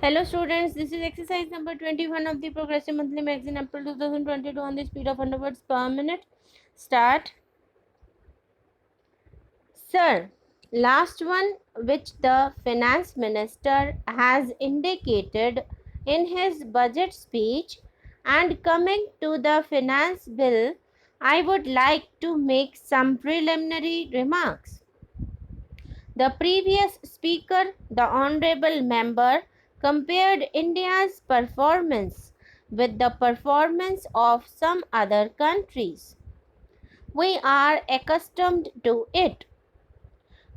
Hello students, this is exercise number 21 of the Progressive Monthly Magazine April 2022 on the speed of 100 words per minute. Start. Sir, last one which the finance minister has indicated in his budget speech, and coming to the finance bill, I would like to make some preliminary remarks. The previous speaker, the honorable member, compared India's performance with the performance of some other countries. We are accustomed to it.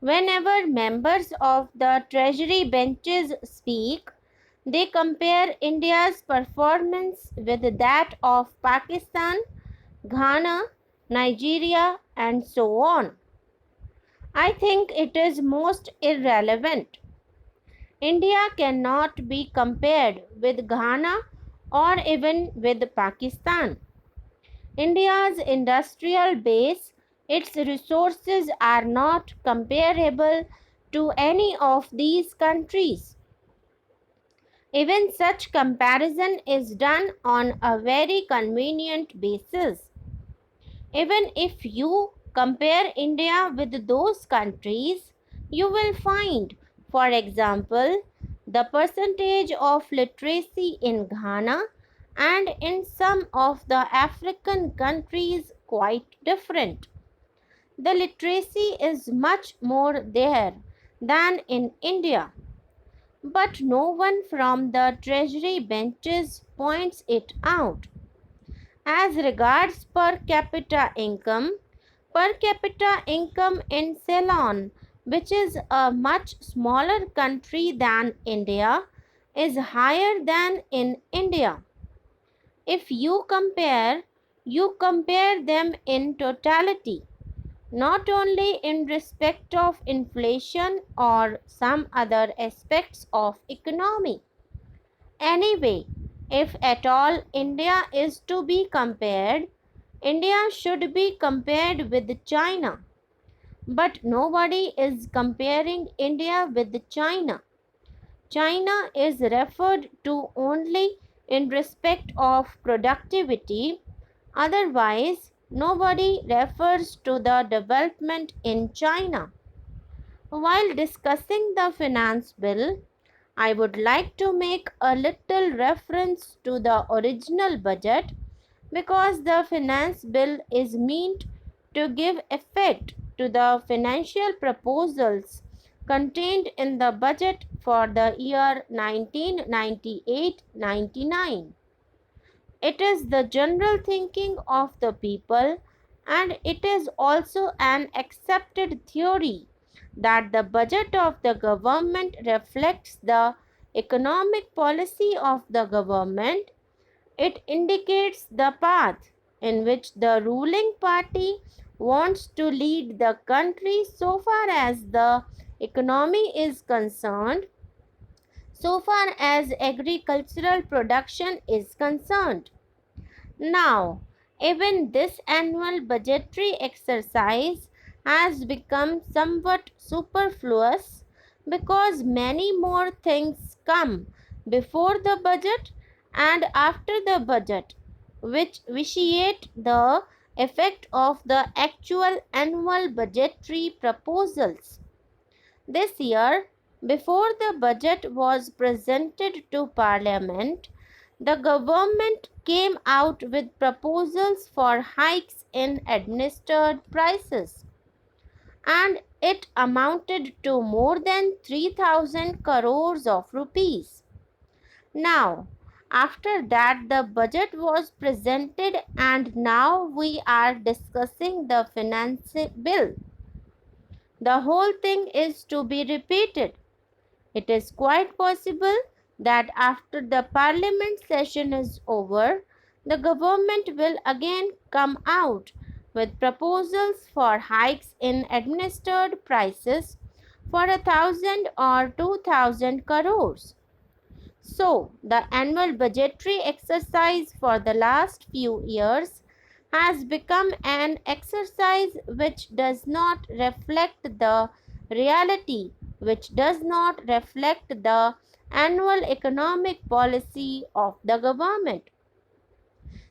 Whenever members of the treasury benches speak, they compare India's performance with that of Pakistan, Ghana, Nigeria, and so on. I think it is most irrelevant. India cannot be compared with Ghana or even with Pakistan. India's industrial base, its resources are not comparable to any of these countries. Even such comparison is done on a very convenient basis. Even if you compare India with those countries, you will find, for example, the percentage of literacy in Ghana and in some of the African countries quite different. The literacy is much more there than in India, but no one from the treasury benches points it out. As regards per capita income in Ceylon, which is a much smaller country than India, is higher than in India. If you compare them in totality, not only in respect of inflation or some other aspects of economy. Anyway, if at all India is to be compared, India should be compared with China. But nobody is comparing India with China. China is referred to only in respect of productivity. Otherwise, nobody refers to the development in China. While discussing the finance bill, I would like to make a little reference to the original budget because the finance bill is meant to give effect to the financial proposals contained in the budget for the year 1998-99. It is the general thinking of the people, and it is also an accepted theory that the budget of the government reflects the economic policy of the government. It indicates the path in which the ruling party wants to lead the country so far as the economy is concerned, so far as agricultural production is concerned. Now, even this annual budgetary exercise has become somewhat superfluous because many more things come before the budget and after the budget, which vitiate the effect of the actual annual budgetary proposals. This year, before the budget was presented to Parliament, the government came out with proposals for hikes in administered prices, and it amounted to more than 3,000 crores of rupees. Now, after that, the budget was presented, and now we are discussing the finance bill. The whole thing is to be repeated. It is quite possible that after the parliament session is over, the government will again come out with proposals for hikes in administered prices for 1,000 or 2,000 crores. So, the annual budgetary exercise for the last few years has become an exercise which does not reflect the reality, which does not reflect the annual economic policy of the government.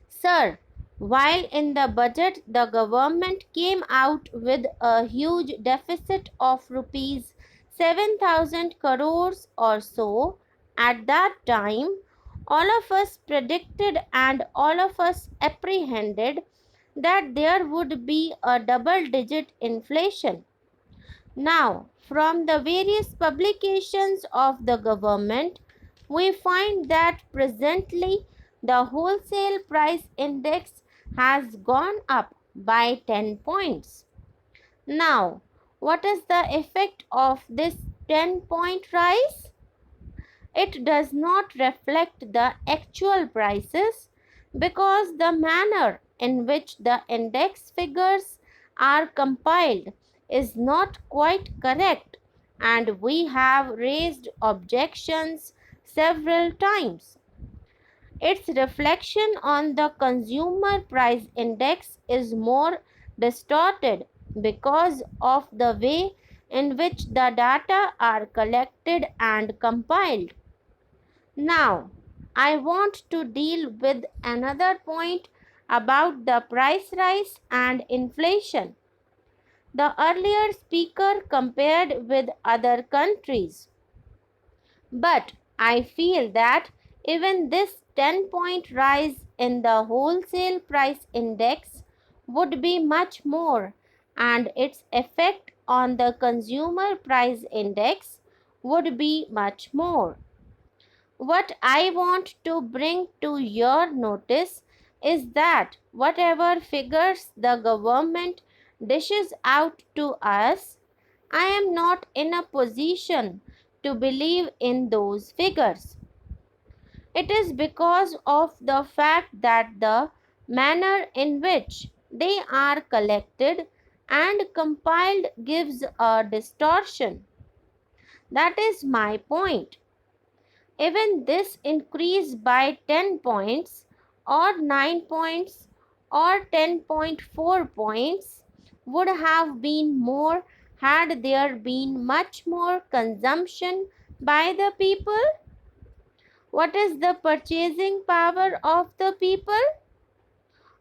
Sir, while in the budget the government came out with a huge deficit of rupees 7,000 crores or so, at that time, all of us predicted and all of us apprehended that there would be a double digit inflation. Now, from the various publications of the government, we find that presently the wholesale price index has gone up by 10 points. Now, what is the effect of this 10-point rise? It does not reflect the actual prices because the manner in which the index figures are compiled is not quite correct, and we have raised objections several times. Its reflection on the consumer price index is more distorted because of the way in which the data are collected and compiled. Now, I want to deal with another point about the price rise and inflation. The earlier speaker compared with other countries, but I feel that even this 10-point rise in the wholesale price index would be much more, and its effect on the consumer price index would be much more. What I want to bring to your notice is that whatever figures the government dishes out to us, I am not in a position to believe in those figures. It is because of the fact that the manner in which they are collected and compiled gives a distortion. That is my point. Even this increase by 10 points or 9 points or 10.4 points would have been more had there been much more consumption by the people. What is the purchasing power of the people?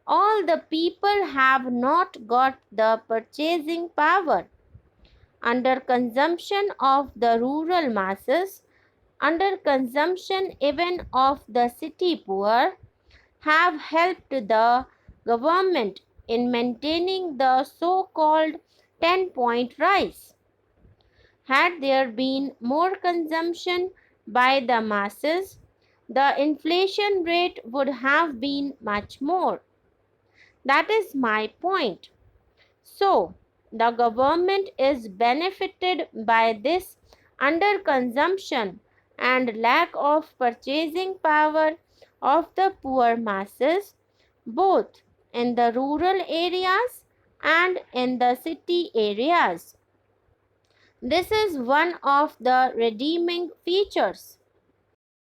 All the people have not got the purchasing power. Under consumption of the rural masses, under consumption even of the city poor, have helped the government in maintaining the so-called 10-point rise. Had there been more consumption by the masses, the inflation rate would have been much more. That is my point. So, the government is benefited by this underconsumption and lack of purchasing power of the poor masses, both in the rural areas and in the city areas. This is one of the redeeming features.